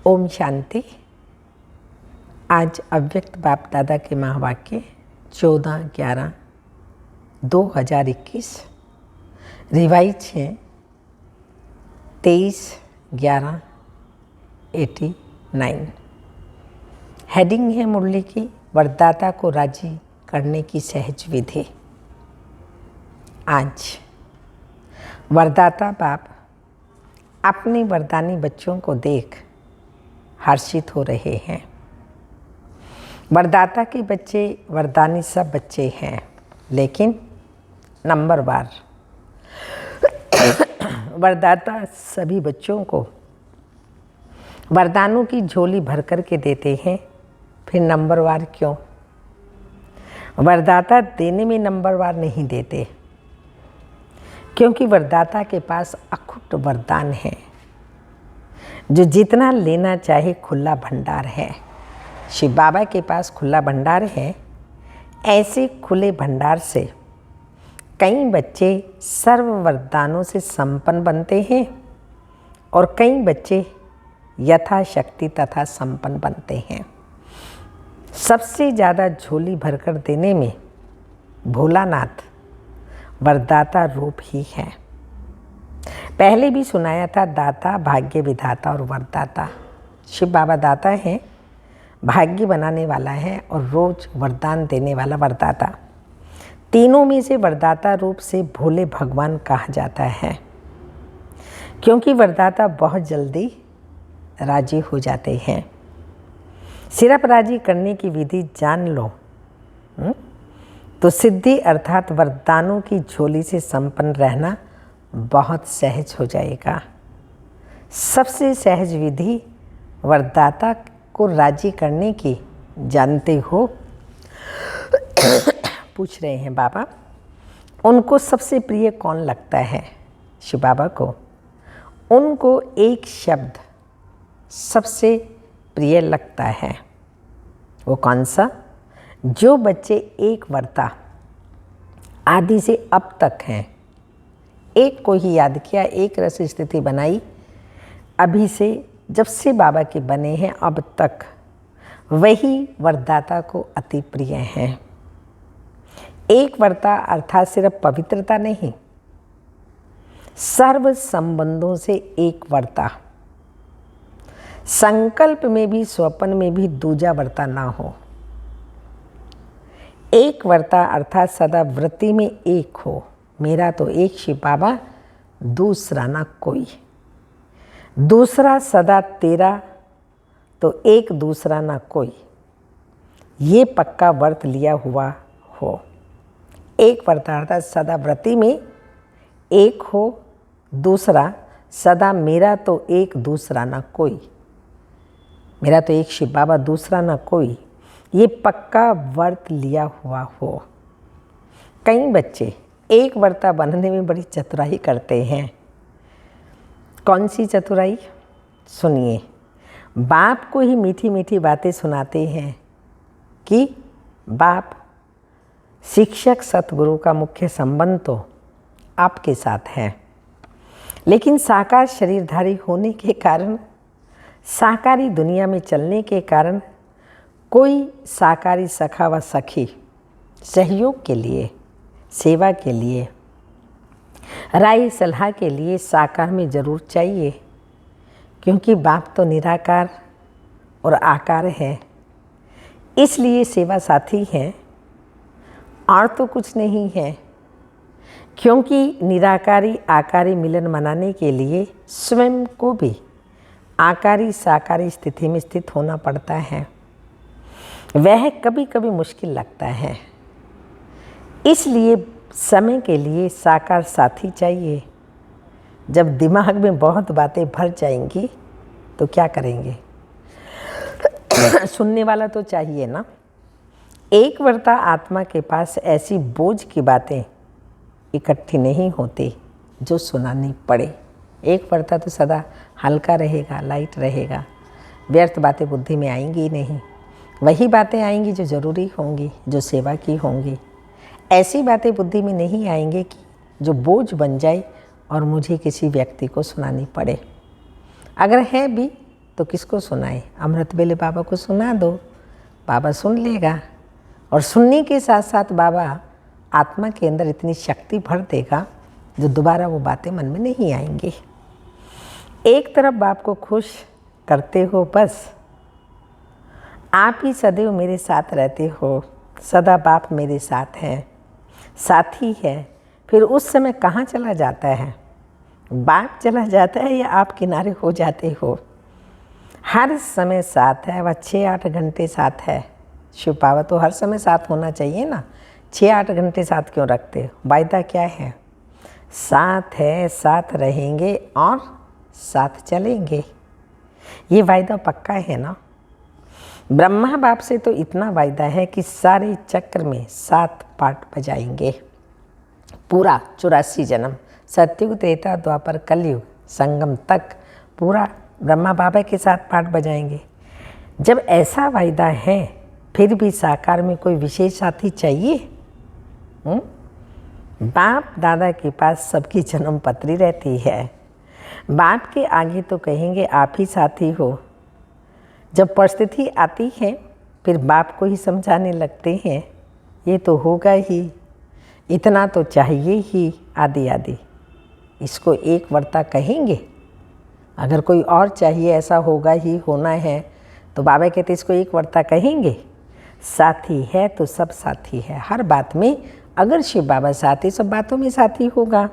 ओम शांति। आज अव्यक्त बाप दादा के महावाक्य 14/11/2021 रिवाइज है 23/11/89। हेडिंग है मुरली की वरदाता को राजी करने की सहज विधि। आज वरदाता बाप अपने वरदानी बच्चों को देख हर्षित हो रहे हैं। वरदाता के बच्चे वरदानी सब बच्चे हैं, लेकिन नंबरवार वरदाता सभी बच्चों को वरदानों की झोली भर कर के देते हैं, फिर नंबरवार क्यों? वरदाता देने में नंबरवार नहीं देते, क्योंकि वरदाता के पास अखुट वरदान है, जो जितना लेना चाहे खुला भंडार है। शिव बाबा के पास खुला भंडार है। ऐसे खुले भंडार से कई बच्चे सर्व वरदानों से संपन्न बनते हैं और कई बच्चे यथाशक्ति तथा संपन्न बनते हैं। सबसे ज़्यादा झोली भरकर देने में भोलानाथ वरदाता रूप ही है। पहले भी सुनाया था, दाता, भाग्य विधाता और वरदाता। शिव बाबा दाता हैं, भाग्य बनाने वाला है और रोज वरदान देने वाला वरदाता। तीनों में से वरदाता रूप से भोले भगवान कहा जाता है, क्योंकि वरदाता बहुत जल्दी राजी हो जाते हैं। सिर्फ राजी करने की विधि जान लो तो सिद्धि अर्थात वरदानों की झोली से संपन्न रहना बहुत सहज हो जाएगा। सबसे सहज विधि वरदाता को राजी करने की जानते हो? पूछ रहे हैं बाबा। उनको सबसे प्रिय कौन लगता है? शिव बाबा को उनको एक शब्द सबसे प्रिय लगता है। वो कौन सा? जो बच्चे एक वर्ता आदि से अब तक हैं, एक को ही याद किया, एक रस स्थिति बनाई, अभी से जब से बाबा के बने हैं अब तक, वही वरदाता को अति प्रिय हैं। एक वर्ता अर्थात सिर्फ पवित्रता नहीं, सर्व संबंधों से एक वर्ता। संकल्प में भी स्वप्न में भी दूजा वर्ता ना हो। एक वर्ता अर्थात सदा वृत्ति में एक हो। मेरा तो एक शिव बाबा, दूसरा ना कोई। दूसरा सदा तेरा, तो एक दूसरा ना कोई। ये पक्का व्रत लिया हुआ हो। एक वर्ता अर्थात सदा वृत्ति में एक हो, दूसरा सदा मेरा तो एक, दूसरा ना कोई। मेरा तो एक शिव बाबा, दूसरा ना कोई। ये पक्का व्रत लिया हुआ हो। कई बच्चे एक वर्ता बनने में बड़ी चतुराई करते हैं। कौन सी चतुराई? सुनिए। बाप को ही मीठी मीठी बातें सुनाते हैं कि बाप, शिक्षक सतगुरु का मुख्य संबंध तो आपके साथ है, लेकिन साकार शरीरधारी होने के कारण, साकारी दुनिया में चलने के कारण कोई साकारी सखा व सखी सहयोग के लिए, सेवा के लिए, राय सलाह के लिए साकार में ज़रूर चाहिए, क्योंकि बाप तो निराकार और आकार है। इसलिए सेवा साथी हैं और तो कुछ नहीं है, क्योंकि निराकारी आकारी मिलन मनाने के लिए स्वयं को भी आकारी साकारी स्थिति में स्थित होना पड़ता है। वह कभी कभी मुश्किल लगता है। इसलिए समय के लिए साकार साथी चाहिए। जब दिमाग में बहुत बातें भर जाएंगी तो क्या करेंगे? सुनने वाला तो चाहिए ना। एक वर्ता आत्मा के पास ऐसी बोझ की बातें इकट्ठी नहीं होती जो सुनानी पड़े। एक वर्ता तो सदा हल्का रहेगा, लाइट रहेगा। व्यर्थ बातें बुद्धि में आएंगी नहीं। वही बातें आएंगी जो ज़रूरी होंगी, जो सेवा की होंगी। ऐसी बातें बुद्धि में नहीं आएंगे कि जो बोझ बन जाए और मुझे किसी व्यक्ति को सुनानी पड़े। अगर है भी तो किसको सुनाए? अमृत वेले बाबा को सुना दो, बाबा सुन लेगा। और सुनने के साथ साथ बाबा आत्मा के अंदर इतनी शक्ति भर देगा जो दोबारा वो बातें मन में नहीं आएंगी। एक तरफ बाप को खुश करते हो, बस आप ही सदैव मेरे साथ रहते हो, सदा बाप मेरे साथ है, साथी है। फिर उस समय कहाँ चला जाता है? बाप चला जाता है या आप किनारे हो जाते हो? हर समय साथ है, वह 6-8 घंटे साथ है। शिव बाबा तो हर समय साथ होना चाहिए ना, 6-8 घंटे साथ क्यों रखते हो? वायदा क्या है? साथ है, साथ रहेंगे और साथ चलेंगे, ये वायदा पक्का है ना। ब्रह्मा बाप से तो इतना वायदा है कि सारे चक्र में 7 पार्ट बजाएंगे, पूरा 84 जन्म, सतयुग, त्रेता, द्वापर, कलयुग, संगम तक पूरा ब्रह्मा बाबा के साथ पार्ट बजाएंगे। जब ऐसा वायदा है, फिर भी साकार में कोई विशेष साथी चाहिए? बाप दादा के पास सबकी जन्म पत्री रहती है। बाप के आगे तो कहेंगे आप ही साथी हो। जब परिस्थिति आती है फिर बाप को ही समझाने लगते हैं, ये तो होगा ही, इतना तो चाहिए ही, आदि आदि। इसको एक वर्ता कहेंगे। अगर कोई और चाहिए, ऐसा होगा ही, होना है, तो बाबा कहते इसको एक वर्ता कहेंगे। साथी है तो सब साथी है, हर बात में। अगर शिव बाबा साथी, सब बातों में साथी होगा,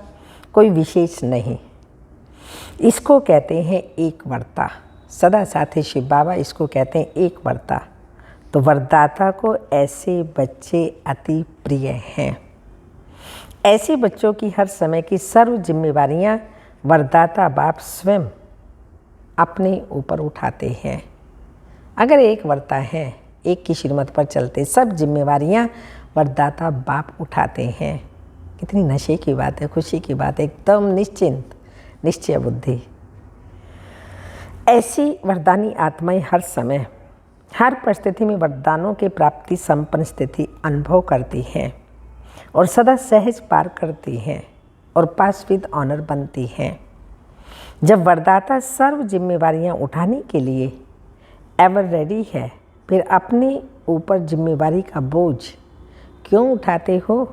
कोई विशेष नहीं। इसको कहते हैं एक वर्ता, सदा साथी शिव बाबा, इसको कहते हैं एक वर्ता। तो वरदाता को ऐसे बच्चे अति प्रिय हैं। ऐसे बच्चों की हर समय की सर्व जिम्मेवारियां वरदाता बाप स्वयं अपने ऊपर उठाते हैं। अगर एक वर्ता है, एक की श्रीमत पर चलते, सब जिम्मेवारियां वरदाता बाप उठाते हैं। कितनी नशे की बात है, खुशी की बात है, एकदम निश्चिंत, निश्चय बुद्धि। ऐसी वरदानी आत्माएं हर समय, हर परिस्थिति में वरदानों के प्राप्ति संपन्न स्थिति अनुभव करती हैं और सदा सहज पार करती हैं और पास विद ऑनर बनती हैं। जब वरदाता सर्व जिम्मेवारियां उठाने के लिए एवर रेडी है, फिर अपने ऊपर जिम्मेवारी का बोझ क्यों उठाते हो?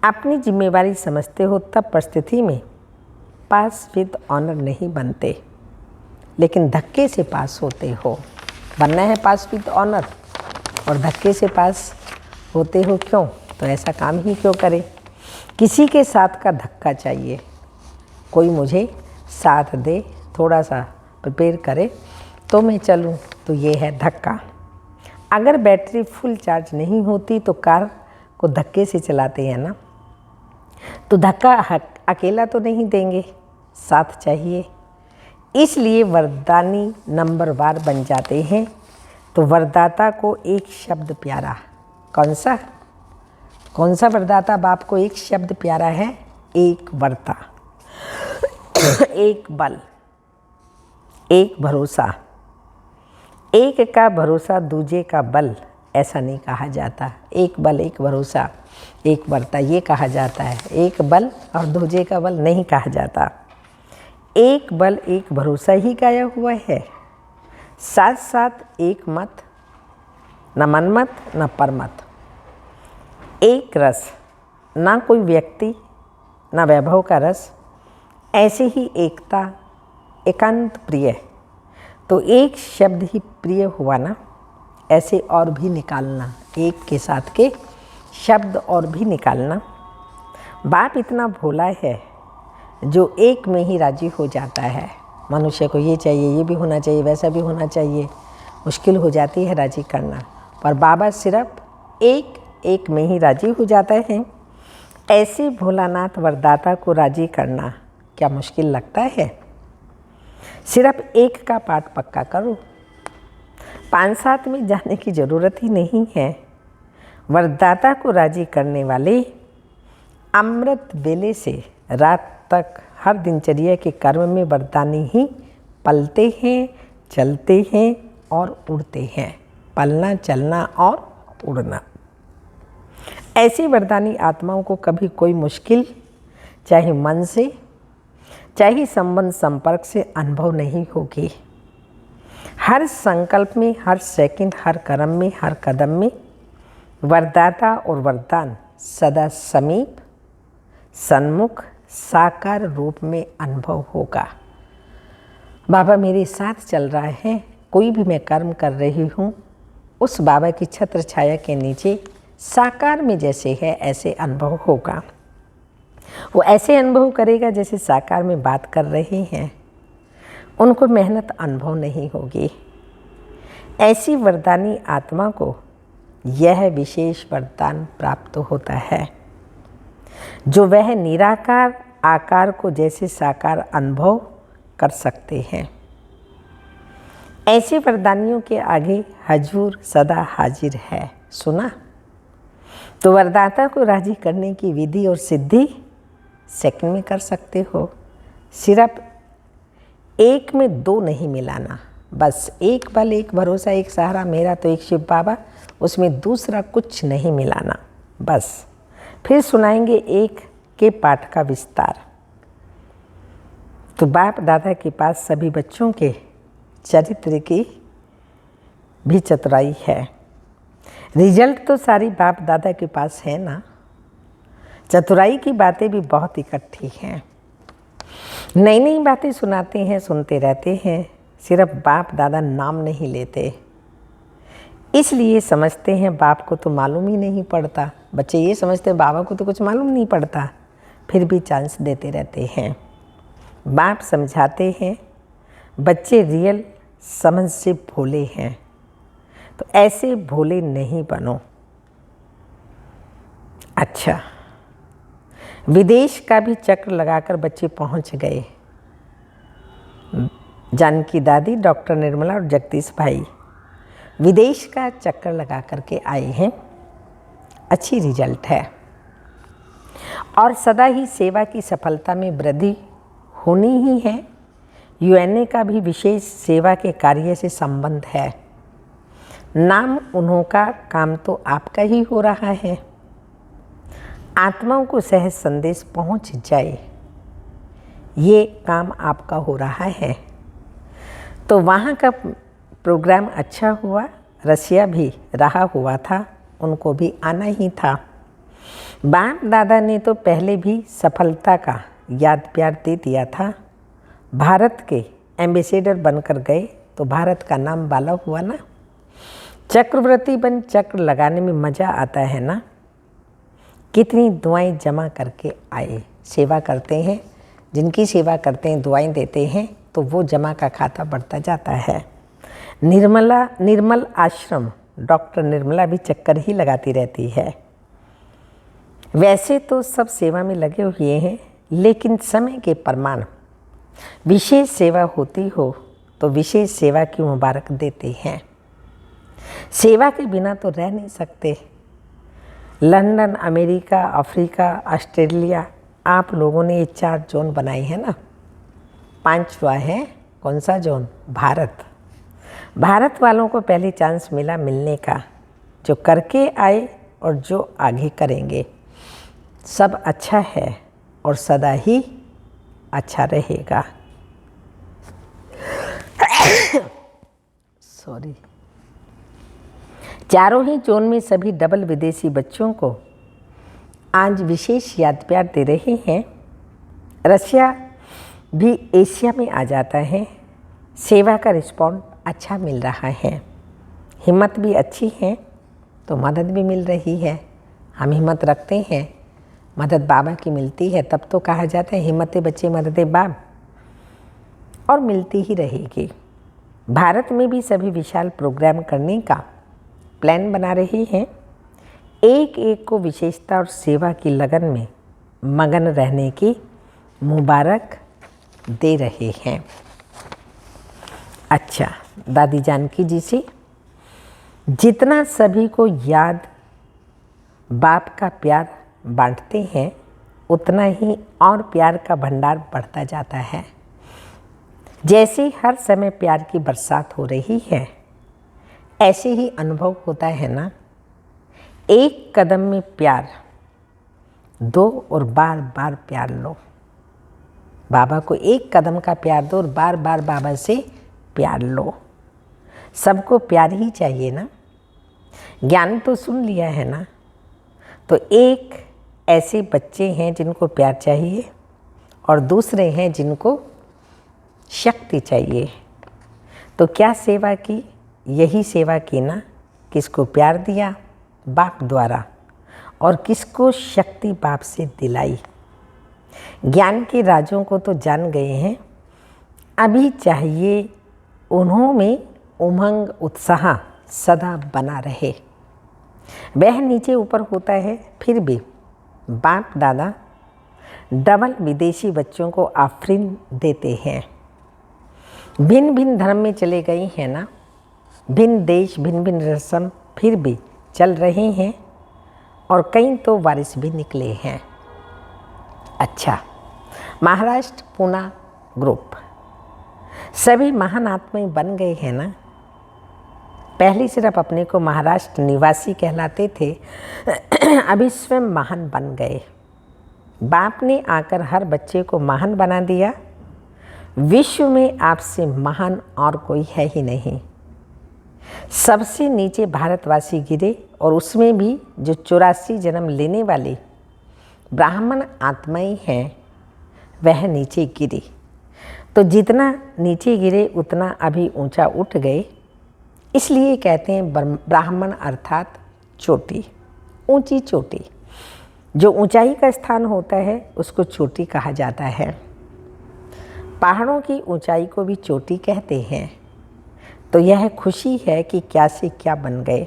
अपनी जिम्मेवारी समझते हो तब परिस्थिति में पास विद ऑनर नहीं बनते, लेकिन धक्के से पास होते हो। बनना है पास विद ऑनर और धक्के से पास होते हो क्यों? तो ऐसा काम ही क्यों करे? किसी के साथ का धक्का चाहिए, कोई मुझे साथ दे, थोड़ा सा प्रिपेयर करे तो मैं चलूँ, तो ये है धक्का। अगर बैटरी फुल चार्ज नहीं होती तो कार को धक्के से चलाते हैं ना, तो धक्का अकेला तो नहीं देंगे, साथ चाहिए। इसलिए वरदानी नंबरवार बन जाते हैं। तो वरदाता को एक शब्द प्यारा, कौन सा वरदाता बाप को एक शब्द प्यारा है? एक वर्ता, एक बल, एक भरोसा। एक का भरोसा दूजे का बल, ऐसा नहीं कहा जाता। एक बल, एक भरोसा, एक वर्ता, ये कहा जाता है। एक बल और दूजे का बल नहीं कहा जाता। एक बल, एक भरोसा ही गाया हुआ है। साथ साथ एक मत, न मनमत न परमत। एक रस, ना कोई व्यक्ति ना वैभव का रस, ऐसे ही एकता, एकांत प्रिय। तो एक शब्द ही प्रिय हुआ ना, ऐसे और भी निकालना, एक के साथ के शब्द और भी निकालना। बाप इतना भोला है जो एक में ही राजी हो जाता है। मनुष्य को ये चाहिए, ये भी होना चाहिए, वैसा भी होना चाहिए, मुश्किल हो जाती है राजी करना, पर बाबा सिर्फ एक में ही राजी हो जाता है। ऐसे भोलानाथ वरदाता को राजी करना क्या मुश्किल लगता है? सिर्फ एक का पाठ पक्का करो, 5-7 में जाने की ज़रूरत ही नहीं है। वरदाता को राजी करने वाले अमृत वेले से रात तक हर दिनचर्या के कर्म में वरदानी ही पलते हैं, चलते हैं और उड़ते हैं। पलना, चलना और उड़ना। ऐसी वरदानी आत्माओं को कभी कोई मुश्किल, चाहे मन से चाहे संबंध संपर्क से अनुभव नहीं होगी। हर संकल्प में, हर सेकंड, हर कर्म में, हर कदम में वरदाता और वरदान सदा समीप, सन्मुख, साकार रूप में अनुभव होगा। बाबा मेरे साथ चल रहा है, कोई भी मैं कर्म कर रही हूँ, उस बाबा की छत्र छाया के नीचे साकार में जैसे है ऐसे अनुभव होगा। वो ऐसे अनुभव करेगा जैसे साकार में बात कर रहे हैं, उनको मेहनत अनुभव नहीं होगी। ऐसी वरदानी आत्मा को यह विशेष वरदान प्राप्त होता है जो वह निराकार आकार को जैसे साकार अनुभव कर सकते हैं। ऐसे वरदानियों के आगे हजूर सदा हाजिर है। सुना? तो वरदाता को राजी करने की विधि और सिद्धि सेकंड में कर सकते हो। सिर्फ एक में दो नहीं मिलाना, बस एक बल, एक भरोसा, एक सहारा, मेरा तो एक शिव बाबा, उसमें दूसरा कुछ नहीं मिलाना बस। फिर सुनाएंगे एक के पाठ का विस्तार। तो बाप दादा के पास सभी बच्चों के चरित्र की भी चतुराई है। रिजल्ट तो सारी बाप दादा के पास है ना, चतुराई की बातें भी बहुत इकट्ठी हैं। नई नई बातें सुनाते हैं, सुनते रहते हैं, सिर्फ बाप दादा नाम नहीं लेते, इसलिए समझते हैं बाप को तो मालूम ही नहीं पड़ता। बच्चे ये समझते हैं बाबा को तो कुछ मालूम नहीं पड़ता, फिर भी चांस देते रहते हैं। बाप समझाते हैं, बच्चे रियल समझ से भोले हैं, तो ऐसे भोले नहीं बनो। अच्छा, विदेश का भी चक्र लगाकर बच्चे पहुंच गए। जानकी दादी, डॉक्टर निर्मला और जगदीश भाई विदेश का चक्कर लगा करके आए हैं। अच्छी रिजल्ट है और सदा ही सेवा की सफलता में वृद्धि होनी ही है। यूएनए का भी विशेष सेवा के कार्य से संबंध है। नाम उन्हों का, काम तो आपका ही हो रहा है। आत्माओं को सहज संदेश पहुंच जाए, ये काम आपका हो रहा है। तो वहाँ का प्रोग्राम अच्छा हुआ, रसिया भी रहा हुआ था, उनको भी आना ही था। बाप दादा ने तो पहले भी सफलता का याद प्यार दे दिया था। भारत के एम्बेसडर बनकर गए तो भारत का नाम बाला हुआ ना। चक्रवर्ती बन चक्र लगाने में मज़ा आता है ना। कितनी दुआएं जमा करके आए, सेवा करते हैं, जिनकी सेवा करते हैं, दुआएं देते हैं, तो वो जमा का खाता बढ़ता जाता है। निर्मल आश्रम डॉक्टर निर्मला भी चक्कर ही लगाती रहती है। वैसे तो सब सेवा में लगे हुए हैं, लेकिन समय के प्रमाण विशेष सेवा होती हो तो विशेष सेवा की मुबारक देते हैं। सेवा के बिना तो रह नहीं सकते। लंदन, अमेरिका, अफ्रीका, ऑस्ट्रेलिया, आप लोगों ने ये 4 जोन बनाए हैं ना। 5वां है कौन सा जोन? भारत। भारत वालों को पहले चांस मिला मिलने का, जो करके आए और जो आगे करेंगे। सब अच्छा है और सदा ही अच्छा रहेगा। सॉरी। चारों ही जोन में सभी डबल विदेशी बच्चों को आज विशेष याद प्यार दे रहे हैं। रशिया भी एशिया में आ जाता है। सेवा का रिस्पॉन्ड अच्छा मिल रहा है, हिम्मत भी अच्छी है, तो मदद भी मिल रही है। हम हिम्मत रखते हैं, मदद बाबा की मिलती है, तब तो कहा जाता है हिम्मत बच्चे मदद बाप, और मिलती ही रहेगी। भारत में भी सभी विशाल प्रोग्राम करने का प्लान बना रही हैं। एक एक को विशेषता और सेवा की लगन में मगन रहने की मुबारक दे रहे हैं। अच्छा, दादी जानकी जी से जितना सभी को याद बाप का प्यार बांटते हैं, उतना ही और प्यार का भंडार बढ़ता जाता है। जैसे हर समय प्यार की बरसात हो रही है, ऐसे ही अनुभव होता है ना। एक कदम में प्यार दो और बार बार प्यार लो। बाबा को एक कदम का प्यार दो और बार बार बाबा से प्यार लो। सबको प्यार ही चाहिए ना। ज्ञान तो सुन लिया है ना, तो एक ऐसे बच्चे हैं जिनको प्यार चाहिए और दूसरे हैं जिनको शक्ति चाहिए। तो क्या सेवा की? यही सेवा की ना, किसको प्यार दिया बाप द्वारा और किसको शक्ति बाप से दिलाई। ज्ञान के राजों को तो जान गए हैं, अभी चाहिए उन्हों में उमंग उत्साह सदा बना रहे। वह नीचे ऊपर होता है, फिर भी बाप दादा डबल विदेशी बच्चों को आफरीन देते हैं। भिन्न भिन्न धर्म में चले गए हैं ना, भिन्न देश भिन्न भिन्न रस्म फिर भी चल रहे हैं और कई तो वारिस भी निकले हैं। अच्छा, महाराष्ट्र पूना ग्रुप सभी महान आत्माएं बन गए हैं ना। पहले सिर्फ अपने को महाराष्ट्र निवासी कहलाते थे, अभी स्वयं महान बन गए। बाप ने आकर हर बच्चे को महान बना दिया। विश्व में आपसे महान और कोई है ही नहीं। सबसे नीचे भारतवासी गिरे और उसमें भी जो 84 जन्म लेने वाले ब्राह्मण आत्माएं हैं वह नीचे गिरी। तो जितना नीचे गिरे उतना अभी ऊंचा उठ गए, इसलिए कहते हैं ब्राह्मण अर्थात चोटी, ऊंची चोटी। जो ऊंचाई का स्थान होता है उसको चोटी कहा जाता है। पहाड़ों की ऊंचाई को भी चोटी कहते हैं। तो यह खुशी है कि क्या से क्या बन गए।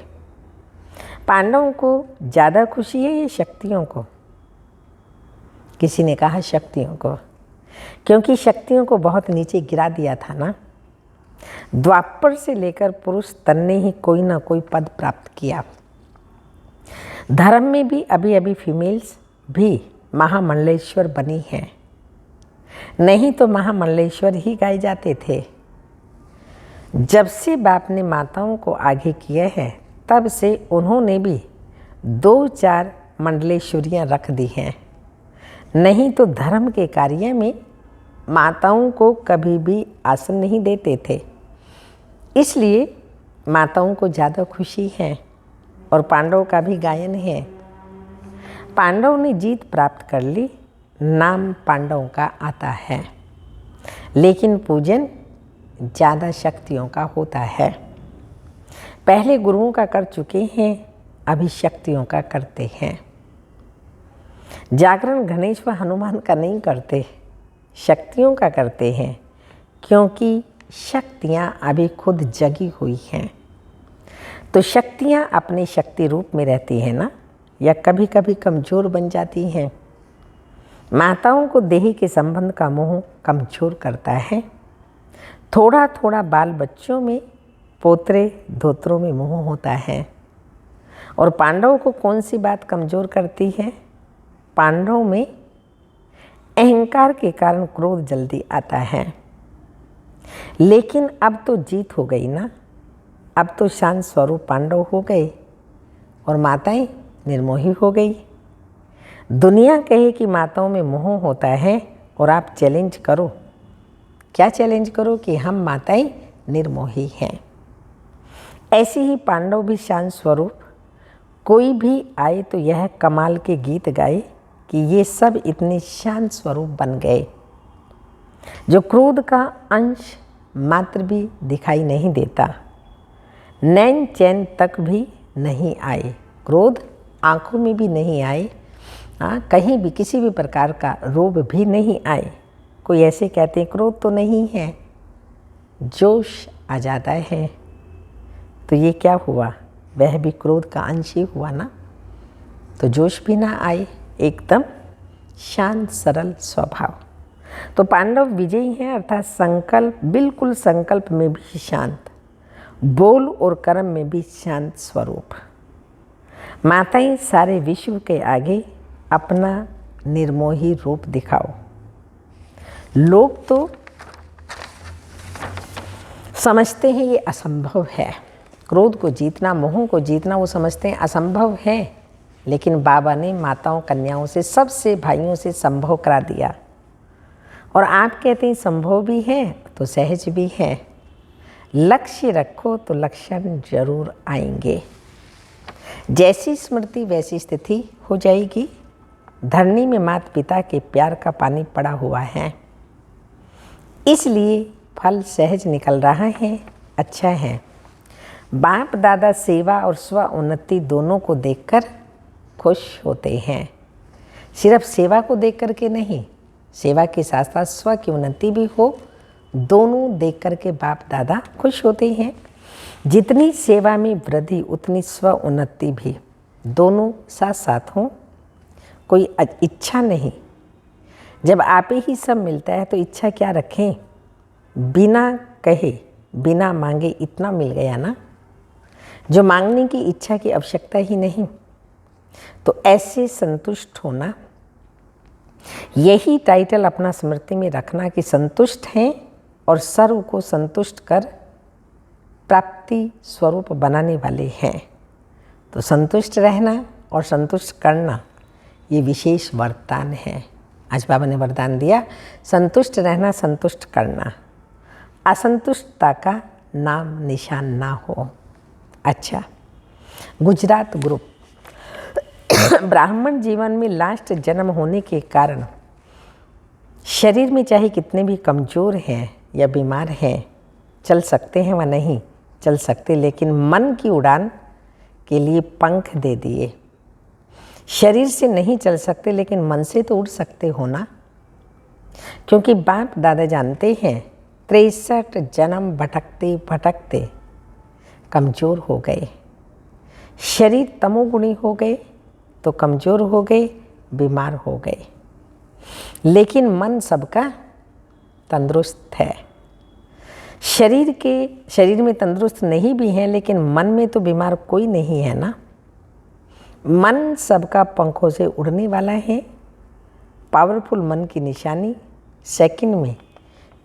पांडवों को ज़्यादा खुशी है ये शक्तियों को? किसी ने कहा शक्तियों को, क्योंकि शक्तियों को बहुत नीचे गिरा दिया था ना। द्वापर से लेकर पुरुष तन ने ही कोई ना कोई पद प्राप्त किया। धर्म में भी अभी अभी फीमेल्स भी महामंडलेश्वर बनी हैं, नहीं तो महामंडलेश्वर ही गाए जाते थे। जब से बाप ने माताओं को आगे किया है तब से उन्होंने भी 2-4 मंडलेश्वरियाँ रख दी हैं, नहीं तो धर्म के कार्य में माताओं को कभी भी आसन नहीं देते थे। इसलिए माताओं को ज़्यादा खुशी है और पांडवों का भी गायन है। पांडव ने जीत प्राप्त कर ली, नाम पांडवों का आता है, लेकिन पूजन ज़्यादा शक्तियों का होता है। पहले गुरुओं का कर चुके हैं, अभी शक्तियों का करते हैं। जागरण गणेश व हनुमान का नहीं करते, शक्तियों का करते हैं, क्योंकि शक्तियाँ अभी खुद जगी हुई हैं। तो शक्तियाँ अपने शक्ति रूप में रहती हैं ना, या कभी कभी कमज़ोर बन जाती हैं। माताओं को देह के संबंध का मोह कमज़ोर करता है। थोड़ा थोड़ा बाल बच्चों में, पोतरे धोत्रों में मोह होता है। और पांडवों को कौन सी बात कमज़ोर करती है? पांडवों में अहंकार के कारण क्रोध जल्दी आता है। लेकिन अब तो जीत हो गई ना, अब तो शांत स्वरूप पांडव हो गए और माताएं निर्मोही हो गई। दुनिया कहे कि माताओं में मोह होता है और आप चैलेंज करो। क्या चैलेंज करो? कि हम माताएं निर्मोही हैं। ऐसे ही पांडव भी शांत स्वरूप, कोई भी आए तो यह कमाल के गीत गाए कि ये सब इतने शांत स्वरूप बन गए। जो क्रोध का अंश मात्र भी दिखाई नहीं देता, नैन चैन तक भी नहीं आए, क्रोध आँखों में भी नहीं आए, कहीं भी किसी भी प्रकार का रोब भी नहीं आए। कोई ऐसे कहते हैं क्रोध तो नहीं है, जोश आ जाता है। तो ये क्या हुआ? वह भी क्रोध का अंश ही हुआ ना। तो जोश भी ना आए, एकदम शांत सरल स्वभाव। तो पांडव विजयी हैं, अर्थात संकल्प, बिल्कुल संकल्प में भी शांत, बोल और कर्म में भी शांत स्वरूप। माताएं सारे विश्व के आगे अपना निर्मोही रूप दिखाओ। लोग तो समझते हैं ये असंभव है, क्रोध को जीतना, मोह को जीतना वो समझते हैं असंभव है। लेकिन बाबा ने माताओं, कन्याओं से, सबसे भाइयों से संभव करा दिया। और आप कहते हैं संभव भी है तो सहज भी है। लक्ष्य रखो तो लक्षण जरूर आएंगे। जैसी स्मृति वैसी स्थिति हो जाएगी। धरनी में माता पिता के प्यार का पानी पड़ा हुआ है, इसलिए फल सहज निकल रहा है, अच्छा है। बाप दादा सेवा और स्व उन्नति दोनों को देखकर खुश होते हैं। सिर्फ सेवा को देख कर के नहीं, सेवा के साथ साथ स्व की उन्नति भी हो, दोनों देख कर के बाप दादा खुश होते हैं। जितनी सेवा में वृद्धि उतनी स्व उन्नति भी, दोनों साथ साथ हों। कोई इच्छा नहीं, जब आप ही सब मिलता है तो इच्छा क्या रखें। बिना कहे बिना मांगे इतना मिल गया ना, जो मांगने की इच्छा की आवश्यकता ही नहीं। तो ऐसे संतुष्ट होना, यही टाइटल अपना स्मृति में रखना कि संतुष्ट हैं और सर्व को संतुष्ट कर प्राप्ति स्वरूप बनाने वाले हैं। तो संतुष्ट रहना और संतुष्ट करना ये विशेष वरदान है। आज बाबा ने वरदान दिया, संतुष्ट रहना, संतुष्ट करना, असंतुष्टता का नाम निशान ना हो। अच्छा, गुजरात ग्रुप ब्राह्मण जीवन में लास्ट जन्म होने के कारण शरीर में चाहे कितने भी कमज़ोर हैं या बीमार हैं, चल सकते हैं व नहीं चल सकते, लेकिन मन की उड़ान के लिए पंख दे दिए। शरीर से नहीं चल सकते लेकिन मन से तो उड़ सकते हो ना, क्योंकि बाप दादा जानते हैं 63 जन्म भटकते भटकते कमज़ोर हो गए। शरीर तमोगुणी हो गए तो कमज़ोर हो गए, बीमार हो गए, लेकिन मन सबका तंदुरुस्त है। शरीर में तंदुरुस्त नहीं भी हैं, लेकिन मन में तो बीमार कोई नहीं है ना। मन सबका पंखों से उड़ने वाला है। पावरफुल मन की निशानी सेकंड में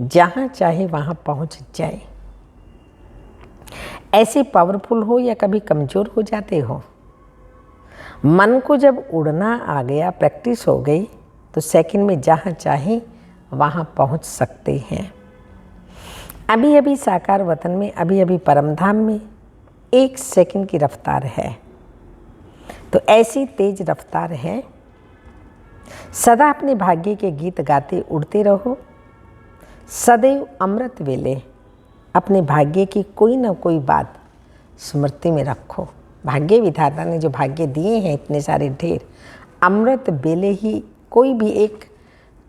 जहाँ चाहे वहाँ पहुँच जाए। ऐसे पावरफुल हो या कभी कमज़ोर हो जाते हो, मन को जब उड़ना आ गया, प्रैक्टिस हो गई, तो सेकंड में जहाँ चाहे वहाँ पहुँच सकते हैं। अभी अभी साकार वतन में, अभी अभी परमधाम में 1 सेकंड की रफ्तार है। तो ऐसी तेज रफ्तार है। सदा अपने भाग्य के गीत गाते उड़ते रहो। सदैव अमृत वेले अपने भाग्य की कोई ना कोई बात स्मृति में रखो। भाग्य विधाता ने जो भाग्य दिए हैं इतने सारे ढेर, अमृत बेले ही कोई भी एक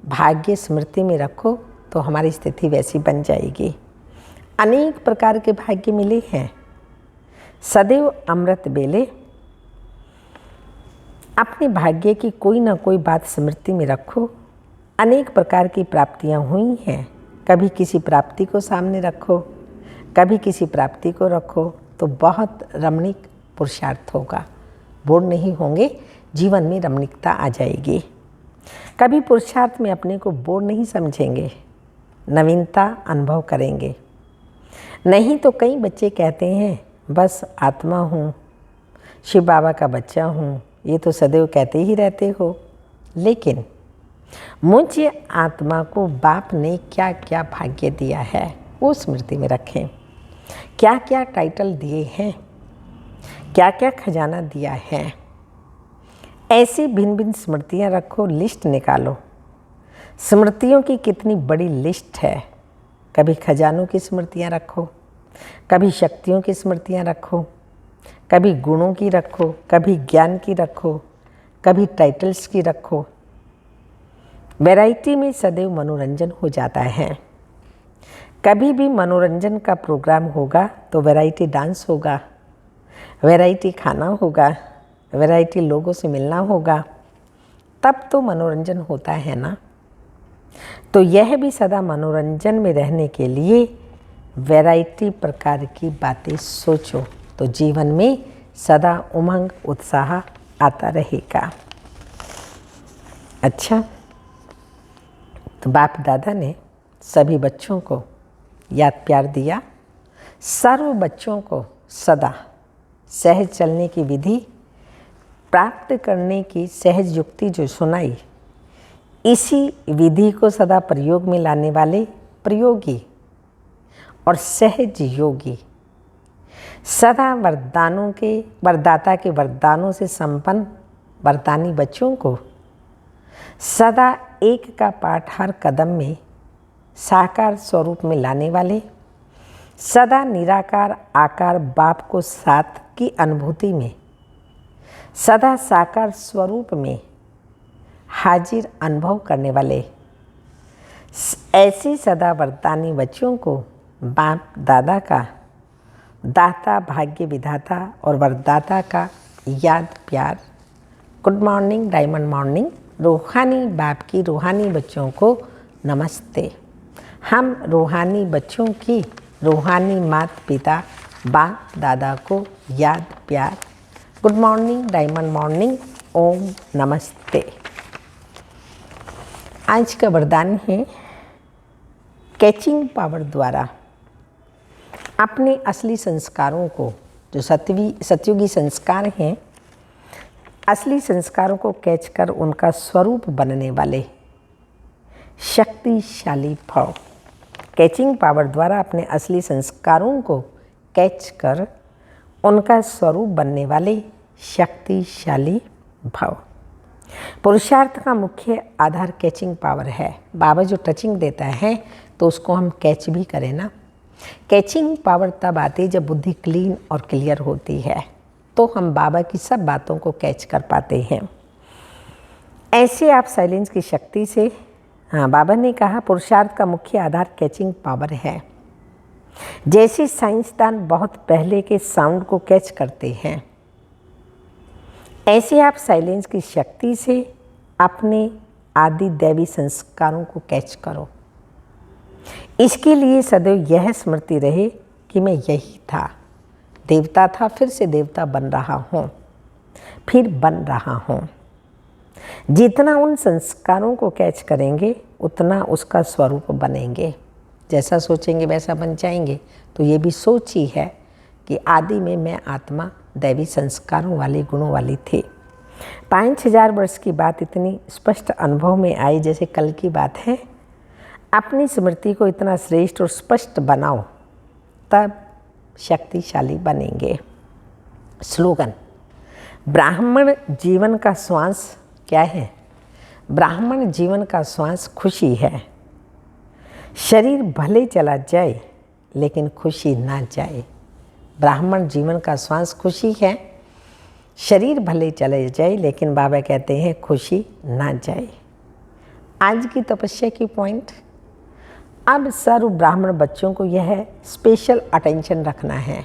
भाग्य स्मृति में रखो तो हमारी स्थिति वैसी बन जाएगी। अनेक प्रकार के भाग्य मिले हैं। सदैव अमृत बेले अपने भाग्य की कोई ना कोई बात स्मृति में रखो। अनेक प्रकार की प्राप्तियां हुई हैं, कभी किसी प्राप्ति को सामने रखो, कभी किसी प्राप्ति को रखो, तो बहुत रमणीक पुरुषार्थ होगा। बोर नहीं होंगे, जीवन में रमणीकता आ जाएगी। कभी पुरुषार्थ में अपने को बोर नहीं समझेंगे, नवीनता अनुभव करेंगे। नहीं तो कई बच्चे कहते हैं बस आत्मा हूँ, शिव बाबा का बच्चा हूँ, ये तो सदैव कहते ही रहते हो। लेकिन मुझे आत्मा को बाप ने क्या क्या भाग्य दिया है वो स्मृति में रखें। क्या क्या टाइटल दिए हैं, क्या क्या खजाना दिया है, ऐसी भिन्न भिन्न स्मृतियाँ रखो। लिस्ट निकालो, स्मृतियों की कितनी बड़ी लिस्ट है। कभी खजानों की स्मृतियाँ रखो, कभी शक्तियों की स्मृतियाँ रखो, कभी गुणों की रखो, कभी ज्ञान की रखो, कभी टाइटल्स की रखो। वैरायटी में सदैव मनोरंजन हो जाता है। कभी भी मनोरंजन का प्रोग्राम होगा तो वैरायटी डांस होगा, वैरायटी खाना होगा, वैरायटी लोगों से मिलना होगा, तब तो मनोरंजन होता है ना। तो यह भी सदा मनोरंजन में रहने के लिए वैरायटी प्रकार की बातें सोचो, तो जीवन में सदा उमंग उत्साह आता रहेगा। अच्छा, तो बाप दादा ने सभी बच्चों को याद प्यार दिया। सर्व बच्चों को सदा सहज चलने की विधि प्राप्त करने की सहज युक्ति जो सुनाई, इसी विधि को सदा प्रयोग में लाने वाले प्रयोगी और सहज योगी, सदा वरदाता के वरदानों से संपन्न वरदानी बच्चों को सदा एक का पाठ हर कदम में साकार स्वरूप में लाने वाले, सदा निराकार आकार बाप को साथ की अनुभूति में सदा साकार स्वरूप में हाजिर अनुभव करने वाले, ऐसे सदा वरदानी बच्चों को बाप दादा का दाता भाग्य विधाता और वरदाता का याद प्यार। Good morning, diamond morning. रूहानी बाप की रूहानी बच्चों को नमस्ते। हम रूहानी बच्चों की रूहानी माता पिता बाप दादा को याद प्यार। Good morning, diamond morning. ओम नमस्ते। आज का वरदान है कैचिंग पावर द्वारा अपने असली संस्कारों को, जो सतयुगी संस्कार हैं, असली संस्कारों को कैच कर उनका स्वरूप बनने वाले शक्तिशाली भव। कैचिंग पावर द्वारा अपने असली संस्कारों को कैच कर उनका स्वरूप बनने वाले शक्तिशाली भव। पुरुषार्थ का मुख्य आधार कैचिंग पावर है। बाबा जो टचिंग देता है तो उसको हम कैच भी करें ना। कैचिंग पावर तब आती है जब बुद्धि क्लीन और क्लियर होती है, तो हम बाबा की सब बातों को कैच कर पाते हैं। ऐसे आप साइलेंस की शक्ति से, बाबा ने कहा पुरुषार्थ का मुख्य आधार कैचिंग पावर है। जैसे साइंसदान बहुत पहले के साउंड को कैच करते हैं, ऐसे आप साइलेंस की शक्ति से अपने आदि दैवी संस्कारों को कैच करो। इसके लिए सदैव यह स्मृति रहे कि मैं यही था, देवता था, फिर से देवता बन रहा हूँ, फिर बन रहा हूँ। जितना उन संस्कारों को कैच करेंगे उतना उसका स्वरूप बनेंगे। जैसा सोचेंगे वैसा बन जाएंगे। तो ये भी सोच ही है कि आदि में मैं आत्मा दैवी संस्कारों वाली गुणों वाली थी। 5000 वर्ष की बात इतनी स्पष्ट अनुभव में आई जैसे कल की बात है। अपनी स्मृति को इतना श्रेष्ठ और स्पष्ट बनाओ, तब शक्तिशाली बनेंगे। स्लोगन, ब्राह्मण जीवन का श्वास क्या है? ब्राह्मण जीवन का श्वास खुशी है। शरीर भले चला जाए लेकिन खुशी ना जाए। ब्राह्मण जीवन का श्वास खुशी है। शरीर भले चले जाए लेकिन बाबा कहते हैं खुशी ना जाए। आज की तपस्या की पॉइंट, अब सर्व ब्राह्मण बच्चों को यह स्पेशल अटेंशन रखना है।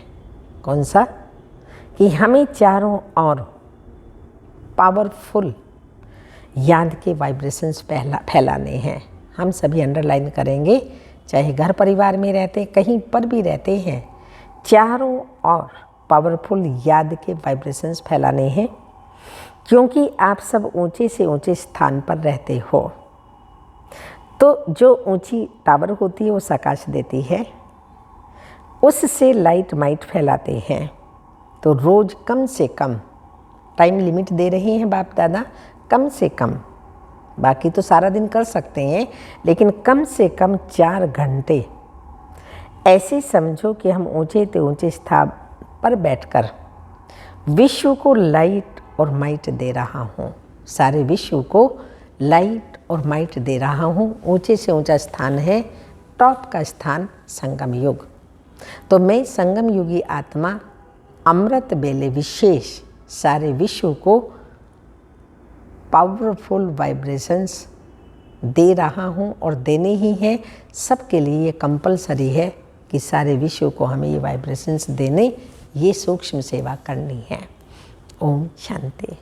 कौन सा? कि हमें चारों ओर पावरफुल याद के वाइब्रेशंस फैलाने हैं। हम सभी अंडरलाइन करेंगे, चाहे घर परिवार में रहते, कहीं पर भी रहते हैं, चारों ओर पावरफुल याद के वाइब्रेशंस फैलाने हैं। क्योंकि आप सब ऊंचे से ऊंचे स्थान पर रहते हो, तो जो ऊंची टावर होती है वो प्रकाश देती है, उससे लाइट माइट फैलाते हैं। तो रोज़ कम से कम टाइम लिमिट दे रहे हैं बाप दादा, कम से कम, बाकी तो सारा दिन कर सकते हैं, लेकिन कम से कम 4 घंटे ऐसे समझो कि हम ऊंचे से ऊंचे स्थान पर बैठकर विश्व को लाइट और माइट दे रहा हूँ। सारे विश्व को लाइट और माइट दे रहा हूँ। ऊंचे से ऊंचा स्थान है, टॉप का स्थान संगम युग। तो मैं संगम युगी आत्मा अमृत बेले विशेष सारे विश्व को पावरफुल वाइब्रेशंस दे रहा हूँ और देने ही हैं। सबके लिए ये कंपलसरी है कि सारे विश्व को हमें ये वाइब्रेशंस देने, ये सूक्ष्म सेवा करनी है। ओम शांति।